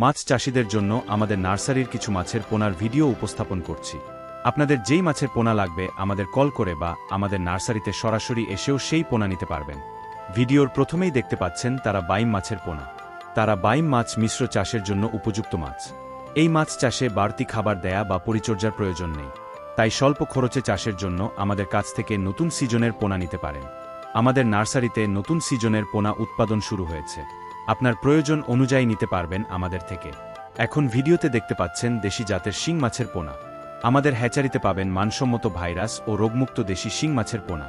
মাছ চাষিদের জন্য আমাদের নার্সারির কিছু মাছের পোনার ভিডিও উপস্থাপন করছি। আপনাদের যেই মাছের পোনা লাগবে আমাদের কল করে বা আমাদের নার্সারিতে সরাসরি এসেও সেই পোনা নিতে পারবেন। ভিডিওর প্রথমেই দেখতে পাচ্ছেন তারা বাইম মাছের পোনা। তারা বাইম মাছ মিশ্র চাষের জন্য উপযুক্ত মাছ। এই মাছ চাষে বাড়তি খাবার দেয়া বা পরিচর্যার প্রয়োজন নেই, তাই স্বল্প খরচে চাষের জন্য আমাদের কাছ থেকে নতুন সিজনের পোনা নিতে পারেন। আমাদের নার্সারিতে নতুন সিজনের পোনা উৎপাদন শুরু হয়েছে, আপনার প্রয়োজন অনুযায়ী নিতে পারবেন আমাদের থেকে। এখন ভিডিওতে দেখতে পাচ্ছেন দেশি জাতের শিং মাছের পোনা। আমাদের হ্যাচারিতে পাবেন মানসম্মত ভাইরাস ও রোগমুক্ত দেশি শিং মাছের পোনা।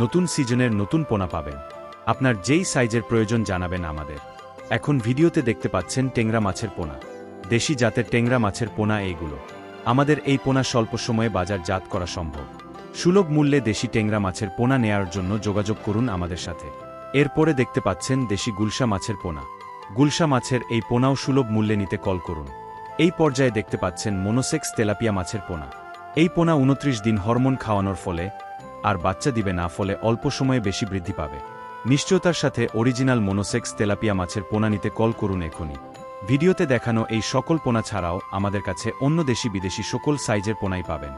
নতুন সিজনের নতুন পোনা পাবেন। আপনার যেই সাইজের প্রয়োজন জানাবেন আমাদের। এখন ভিডিওতে দেখতে পাচ্ছেন টেংরা মাছের পোনা। দেশি জাতের টেংরা মাছের পোনা এইগুলো। আমাদের এই পোনা স্বল্প সময়ে বাজারজাত করা সম্ভব। সুলভ মূল্যে দেশি টেংরা মাছের পোনা নেয়ার জন্য যোগাযোগ করুন আমাদের সাথে। এরপরে দেখতে পাচ্ছেন দেশি গুলশা মাছের পোনা। গুলশা মাছের এই পোনাও সুলভ মূল্যে নিতে কল করুন। এই পর্যায়ে দেখতে পাচ্ছেন মনোসেক্স তেলাপিয়া মাছের পোনা। এই পোনা 29 দিন হরমোন খাওয়ানোর ফলে আর বাচ্চা দিবে না, ফলে অল্প সময়ে বেশি বৃদ্ধি পাবে। নিশ্চয়তার সাথে অরিজিনাল মনোসেক্স তেলাপিয়া মাছের পোনা নিতে কল করুন এখনই। ভিডিওতে দেখানো এই সকল পোনা ছাড়াও আমাদের কাছে অন্য দেশি বিদেশি সকল সাইজের পোনাই পাবেন।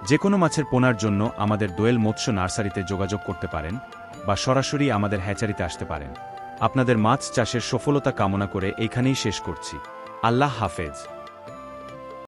যে কোনো মাছের পোনার জন্য আমাদের দোয়েল মৎস্য নার্সারিতে যোগাযোগ করতে পারেন বা সরাসরি আমাদের হ্যাচারিতে আসতে পারেন। আপনাদের মাছ চাষের সফলতা কামনা করে এইখানেই শেষ করছি। আল্লাহ হাফেজ।